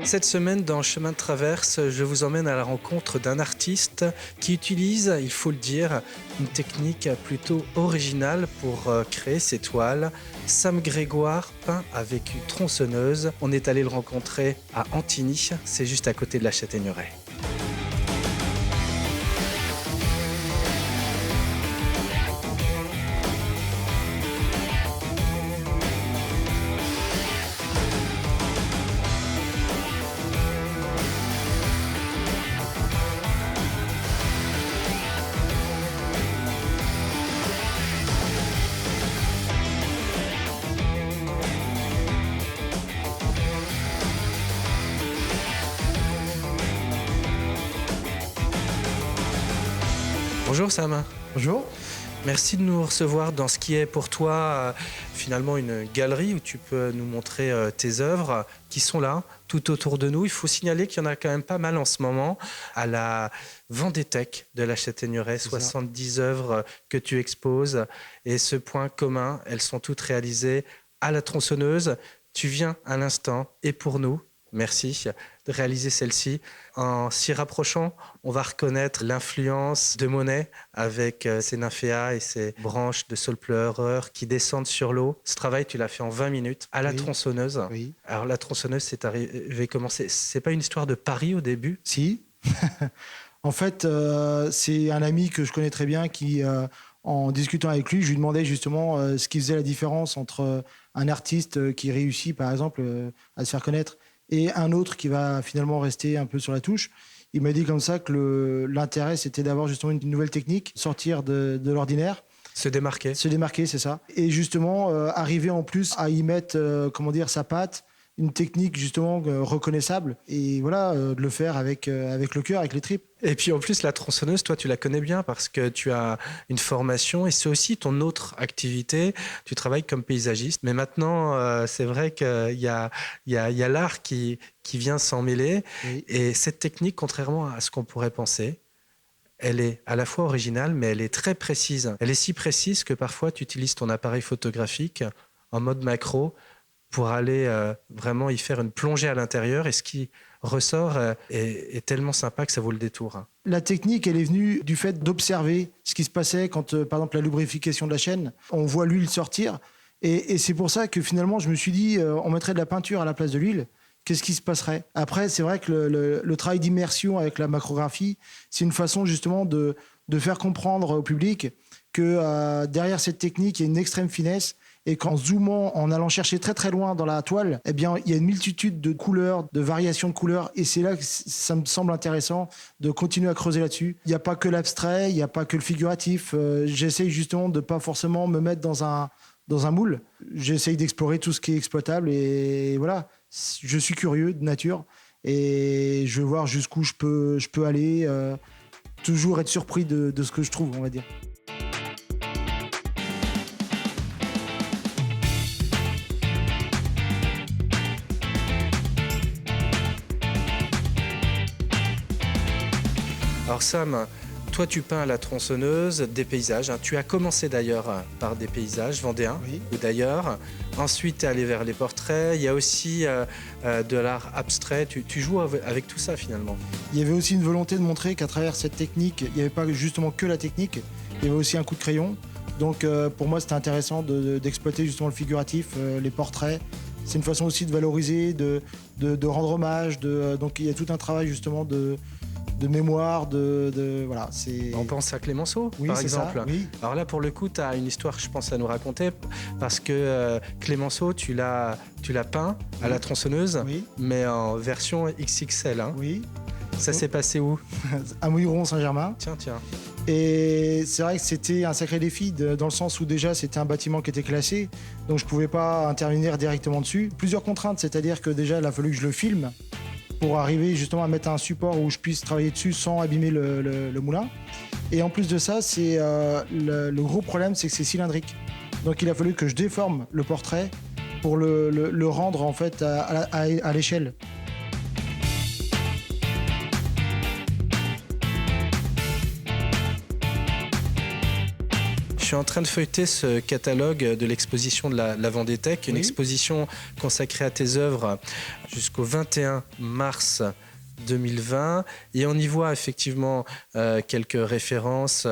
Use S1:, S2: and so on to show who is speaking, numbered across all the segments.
S1: Cette semaine, dans Chemin de Traverse, je vous emmène à la rencontre d'un artiste qui utilise, il faut le dire, une technique plutôt originale pour créer ses toiles. Sam Grégoire peint avec une tronçonneuse. On est allé le rencontrer à Antigny, c'est juste à côté de la Châtaigneraie. Bonjour Sam.
S2: Bonjour.
S1: Merci de nous recevoir dans ce qui est pour toi finalement une galerie où tu peux nous montrer tes œuvres qui sont là, tout autour de nous. Il faut signaler qu'il y en a quand même pas mal en ce moment à la Vendéthèque de la Châtaigneraie, 70 œuvres que tu exposes. Et ce point commun, elles sont toutes réalisées à la tronçonneuse. Tu viens à l'instant et pour nous, merci de réaliser celle-ci. En s'y rapprochant, on va reconnaître l'influence de Monet avec ses nymphéas et ses branches de saule pleureur qui descendent sur l'eau. Ce travail, tu l'as fait en 20 minutes à la tronçonneuse. Oui. Alors la tronçonneuse, c'est arrivé comment? C'est pas une histoire de Paris au début?
S2: Si. En fait, c'est un ami que je connais très bien qui, en discutant avec lui, je lui demandais justement ce qui faisait la différence entre un artiste qui réussit, par exemple, à se faire connaître et un autre qui va finalement rester un peu sur la touche. Il m'a dit comme ça que l'intérêt, c'était d'avoir justement une nouvelle technique, sortir de l'ordinaire.
S1: Se démarquer. Se
S2: démarquer, c'est ça. Et justement, arriver en plus à y mettre, sa patte, une technique justement reconnaissable. Et voilà, de le faire avec le cœur, avec les tripes.
S1: Et puis en plus, la tronçonneuse, toi, tu la connais bien parce que tu as une formation et c'est aussi ton autre activité. Tu travailles comme paysagiste. Mais maintenant, c'est vrai qu'il y a l'art qui vient s'en mêler. Oui. Et cette technique, contrairement à ce qu'on pourrait penser, elle est à la fois originale, mais elle est très précise. Elle est si précise que parfois, tu utilises ton appareil photographique en mode macro pour aller vraiment y faire une plongée à l'intérieur. Et ce qui ressort est tellement sympa que ça vaut le détour.
S2: La technique, elle est venue du fait d'observer ce qui se passait quand, par exemple, la lubrification de la chaîne, on voit l'huile sortir. Et c'est pour ça que finalement, je me suis dit, on mettrait de la peinture à la place de l'huile. Qu'est-ce qui se passerait? Après, c'est vrai que le travail d'immersion avec la macrographie, c'est une façon justement de faire comprendre au public que derrière cette technique, il y a une extrême finesse. Et qu'en zoomant, en allant chercher très très loin dans la toile, eh bien, il y a une multitude de couleurs, de variations de couleurs. Et c'est là que ça me semble intéressant de continuer à creuser là-dessus. Il n'y a pas que l'abstrait, il n'y a pas que le figuratif. J'essaye justement de ne pas forcément me mettre dans un moule. J'essaye d'explorer tout ce qui est exploitable. Et voilà, je suis curieux de nature. Et je veux voir jusqu'où je peux aller. Toujours être surpris de ce que je trouve, on va dire.
S1: Alors Sam, toi tu peins à la tronçonneuse des paysages. Tu as commencé d'ailleurs par des paysages vendéens, oui. Ou d'ailleurs. Ensuite tu es allé vers les portraits. Il y a aussi de l'art abstrait. Tu joues avec tout ça finalement.
S2: Il y avait aussi une volonté de montrer qu'à travers cette technique, il n'y avait pas justement que la technique, il y avait aussi un coup de crayon. Donc pour moi c'était intéressant d'exploiter justement le figuratif, les portraits. C'est une façon aussi de valoriser, de rendre hommage. Donc il y a tout un travail justement de mémoire, voilà.
S1: On pense à Clémenceau,
S2: oui,
S1: par exemple.
S2: Ça, oui.
S1: Alors là, pour le coup, tu as une histoire, je pense, à nous raconter, parce que Clémenceau, tu l'as peint à la tronçonneuse, oui. Mais en version XXL. Hein.
S2: Oui.
S1: Ça s'est passé où?
S2: À Mouilleron-Saint-Germain.
S1: Tiens.
S2: Et c'est vrai que c'était un sacré défi, dans le sens où déjà, c'était un bâtiment qui était classé, donc je ne pouvais pas intervenir directement dessus. Plusieurs contraintes, c'est-à-dire que déjà, il a fallu que je le filme, pour arriver justement à mettre un support où je puisse travailler dessus sans abîmer le moulin. Et en plus de ça, le gros problème, c'est que c'est cylindrique. Donc il a fallu que je déforme le portrait pour le rendre en fait à l'échelle.
S1: Je suis en train de feuilleter ce catalogue de l'exposition de la Vendée-Tech, une exposition consacrée à tes œuvres jusqu'au 21 mars 2020. Et on y voit effectivement quelques références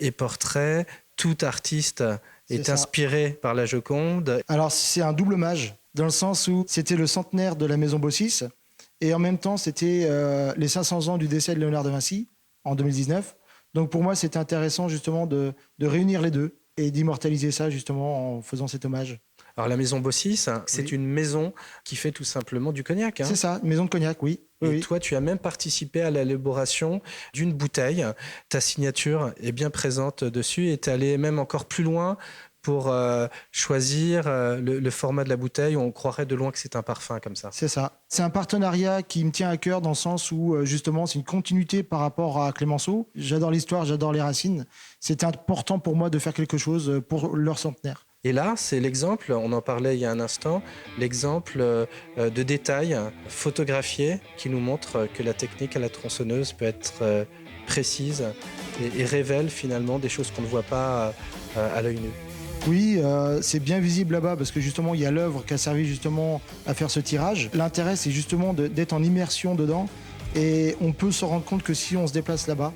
S1: et portraits. Tout artiste est inspiré par la Joconde.
S2: Alors c'est un double hommage, dans le sens où c'était le centenaire de la maison Bossis, et en même temps c'était les 500 ans du décès de Léonard de Vinci en 2019. Donc pour moi, c'était intéressant justement de réunir les deux et d'immortaliser ça justement en faisant cet hommage.
S1: Alors la maison Bossis, c'est une maison qui fait tout simplement du cognac.
S2: C'est ça, une maison de cognac, oui.
S1: Et toi, tu as même participé à l'élaboration d'une bouteille. Ta signature est bien présente dessus et tu es allé même encore plus loin pour choisir le format de la bouteille. On croirait de loin que c'est un parfum comme ça.
S2: C'est ça. C'est un partenariat qui me tient à cœur dans le sens où justement c'est une continuité par rapport à Clémenceau. J'adore l'histoire, j'adore les racines. C'était important pour moi de faire quelque chose pour leur centenaire.
S1: Et là, c'est l'exemple, on en parlait il y a un instant, l'exemple de détails photographiés qui nous montre que la technique à la tronçonneuse peut être précise et révèle finalement des choses qu'on ne voit pas à l'œil nu.
S2: Oui, c'est bien visible là-bas parce que justement, il y a l'œuvre qui a servi justement à faire ce tirage. L'intérêt, c'est justement d'être en immersion dedans. Et on peut se rendre compte que si on se déplace là-bas,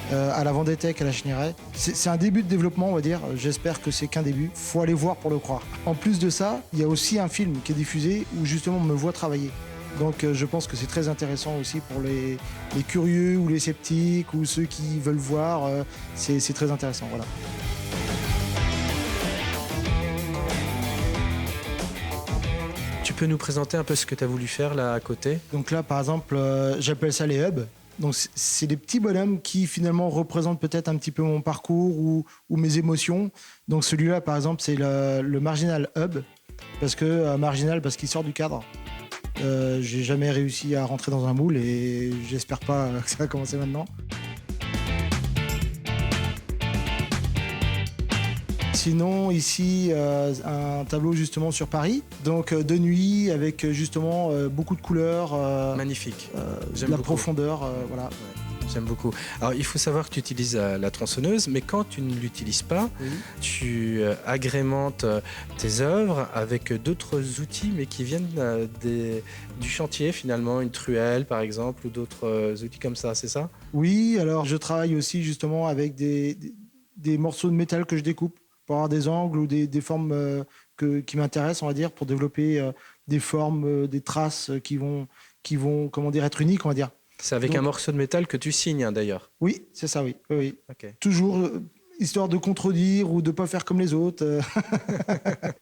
S2: à la Vendée-Tech, à la Chéniraie, c'est un début de développement, on va dire. J'espère que c'est qu'un début. Faut aller voir pour le croire. En plus de ça, il y a aussi un film qui est diffusé où justement on me voit travailler. Donc je pense que c'est très intéressant aussi pour les curieux ou les sceptiques ou ceux qui veulent voir. C'est très intéressant, voilà.
S1: Tu peux nous présenter un peu ce que tu as voulu faire là à côté ?
S2: Donc là, par exemple, j'appelle ça les hubs. Donc c'est des petits bonhommes qui finalement représentent peut-être un petit peu mon parcours ou mes émotions. Donc celui-là, par exemple, c'est le Marginal Hub. Marginal parce qu'il sort du cadre. J'ai jamais réussi à rentrer dans un moule et j'espère pas que ça va commencer maintenant. Sinon, ici, un tableau justement sur Paris. Donc de nuit, avec justement beaucoup de couleurs.
S1: Magnifique.
S2: J'aime beaucoup. Profondeur, voilà.
S1: Ouais, j'aime beaucoup. Alors, il faut savoir que tu utilises la tronçonneuse, mais quand tu ne l'utilises pas, tu agrémentes tes œuvres avec d'autres outils, mais qui viennent du chantier finalement, une truelle par exemple, ou d'autres outils comme ça, c'est ça ?
S2: Oui, alors je travaille aussi justement avec des morceaux de métal que je découpe pour avoir des angles ou des formes qui m'intéressent, on va dire, pour développer des formes, des traces qui vont comment dire, être uniques, on va dire.
S1: C'est avec un morceau de métal que tu signes, hein, d'ailleurs.
S2: Oui, c'est ça, oui.
S1: Okay.
S2: Toujours histoire de contredire ou de ne pas faire comme les autres.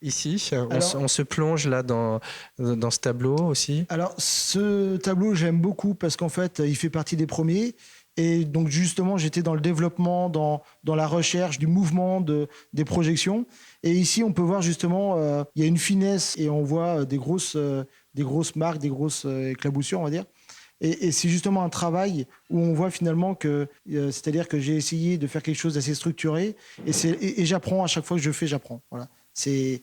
S1: Ici, on se plonge là dans ce tableau aussi. Alors,
S2: ce tableau, j'aime beaucoup parce qu'en fait, il fait partie des premiers. Et donc, justement, j'étais dans le développement, dans la recherche du mouvement, des projections. Et ici, on peut voir justement, il y a une finesse et on voit des grosses marques, des grosses éclaboussures, on va dire. Et c'est justement un travail où on voit finalement que, c'est-à-dire que j'ai essayé de faire quelque chose d'assez structuré et j'apprends à chaque fois que je fais, j'apprends. Voilà. C'est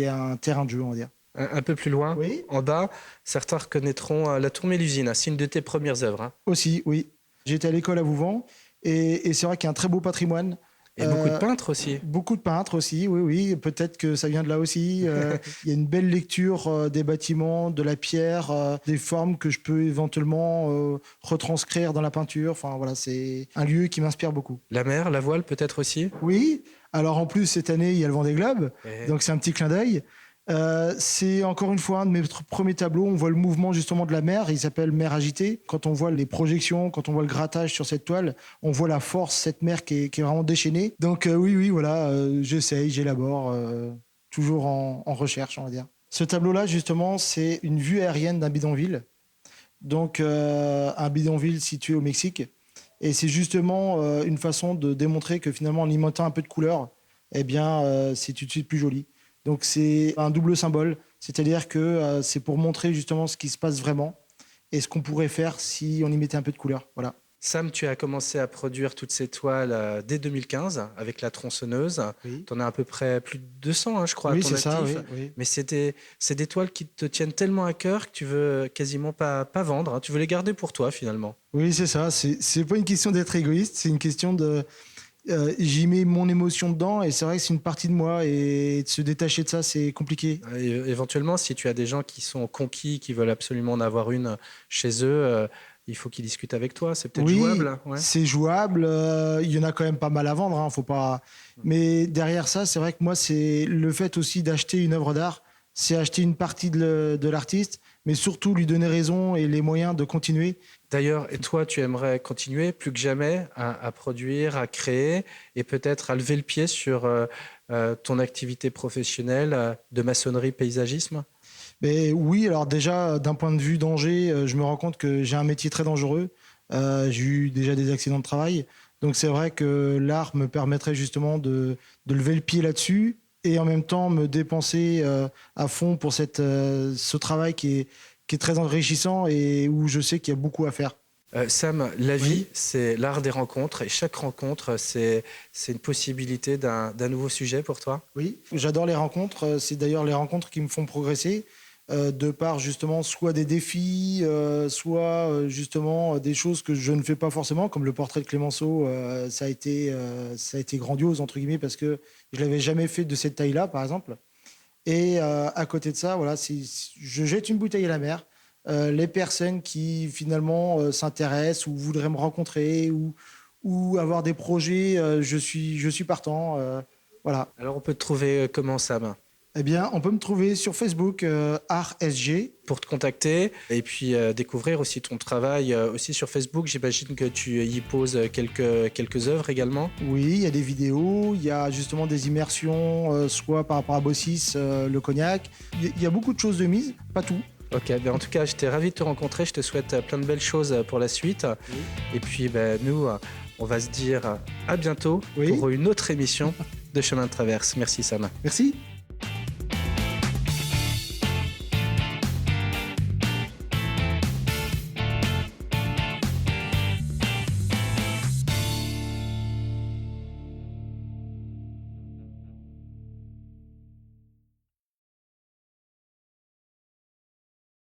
S2: un terrain de jeu, on va dire.
S1: Un peu plus loin, en bas, certains reconnaîtront la Tour Mélusine. C'est une de tes premières œuvres. Hein.
S2: Aussi, oui. J'étais à l'école à Vouvant et c'est vrai qu'il y a un très beau patrimoine.
S1: Et beaucoup de peintres aussi.
S2: Beaucoup de peintres aussi, oui. Peut-être que ça vient de là aussi. Il y a une belle lecture des bâtiments, de la pierre, des formes que je peux éventuellement retranscrire dans la peinture. Enfin, voilà, c'est un lieu qui m'inspire beaucoup.
S1: La mer, la voile peut-être aussi ?
S2: Oui. Alors en plus, cette année, il y a le Vendée Globe. Donc c'est un petit clin d'œil. C'est encore une fois un de mes premiers tableaux. On voit le mouvement justement de la mer. Il s'appelle Mer agitée. Quand on voit les projections, quand on voit le grattage sur cette toile, on voit la force, cette mer qui est vraiment déchaînée. Donc oui, voilà, j'essaye, j'élabore, toujours en recherche, on va dire. Ce tableau-là, justement, c'est une vue aérienne d'un bidonville. Donc un bidonville situé au Mexique. Et c'est justement une façon de démontrer que finalement, en y mettant un peu de couleur, eh bien, c'est tout de suite plus joli. Donc c'est un double symbole, c'est-à-dire que c'est pour montrer justement ce qui se passe vraiment et ce qu'on pourrait faire si on y mettait un peu de couleur. Voilà.
S1: Sam, tu as commencé à produire toutes ces toiles dès 2015 avec la tronçonneuse.
S2: Oui,
S1: Tu en as à peu près plus de 200, hein, je crois, à
S2: oui
S1: ton
S2: c'est
S1: actif.
S2: ça, oui, oui.
S1: Mais c'est des toiles qui te tiennent tellement à cœur que tu veux quasiment pas vendre, hein. Tu veux les garder pour toi, finalement.
S2: Oui, c'est ça. C'est pas une question d'être égoïste, c'est une question de. J'y mets mon émotion dedans et c'est vrai que c'est une partie de moi et de se détacher de ça, c'est compliqué.
S1: Éventuellement, si tu as des gens qui sont conquis, qui veulent absolument en avoir une chez eux, il faut qu'ils discutent avec toi. C'est peut-être
S2: Oui,
S1: jouable. Ouais.
S2: c'est jouable. Il y en a quand même pas mal à vendre, hein, faut pas. Mais derrière ça, c'est vrai que moi, c'est le fait aussi d'acheter une œuvre d'art, c'est acheter une partie de l'artiste, mais surtout lui donner raison et les moyens de continuer.
S1: D'ailleurs, et toi, tu aimerais continuer plus que jamais à produire, à créer et peut-être à lever le pied sur ton activité professionnelle de maçonnerie paysagisme?
S2: Mais oui, alors déjà, d'un point de vue danger, je me rends compte que j'ai un métier très dangereux. J'ai eu déjà des accidents de travail. Donc c'est vrai que l'art me permettrait justement de lever le pied là-dessus et en même temps me dépenser à fond pour ce travail qui est très enrichissant et où je sais qu'il y a beaucoup à faire.
S1: Sam, la vie,
S2: Oui.
S1: c'est l'art des rencontres et chaque rencontre, c'est une possibilité d'un nouveau sujet pour toi.
S2: Oui, j'adore les rencontres. C'est d'ailleurs les rencontres qui me font progresser, de par justement soit des défis, soit justement des choses que je ne fais pas forcément, comme le portrait de Clémenceau. Ça a été grandiose entre guillemets parce que je l'avais jamais fait de cette taille-là, par exemple. Et à côté de ça, voilà, je jette une bouteille à la mer. Les personnes qui finalement s'intéressent ou voudraient me rencontrer ou avoir des projets, je suis partant. Voilà.
S1: Alors, on peut te trouver comment, Sam?
S2: Eh bien, on peut me trouver sur Facebook, Art SG.
S1: Pour te contacter et puis découvrir aussi ton travail aussi sur Facebook. J'imagine que tu y poses quelques œuvres également.
S2: Oui, il y a des vidéos, il y a justement des immersions, soit par rapport à Bossis, le cognac. Il y a beaucoup de choses de mise, pas tout.
S1: Ok, ben en tout cas, j'étais ravi de te rencontrer. Je te souhaite plein de belles choses pour la suite.
S2: Oui.
S1: Et puis, ben, nous, on va se dire à bientôt
S2: Oui.
S1: pour une autre émission de Chemin de Traverse. Merci, Sam.
S2: Merci.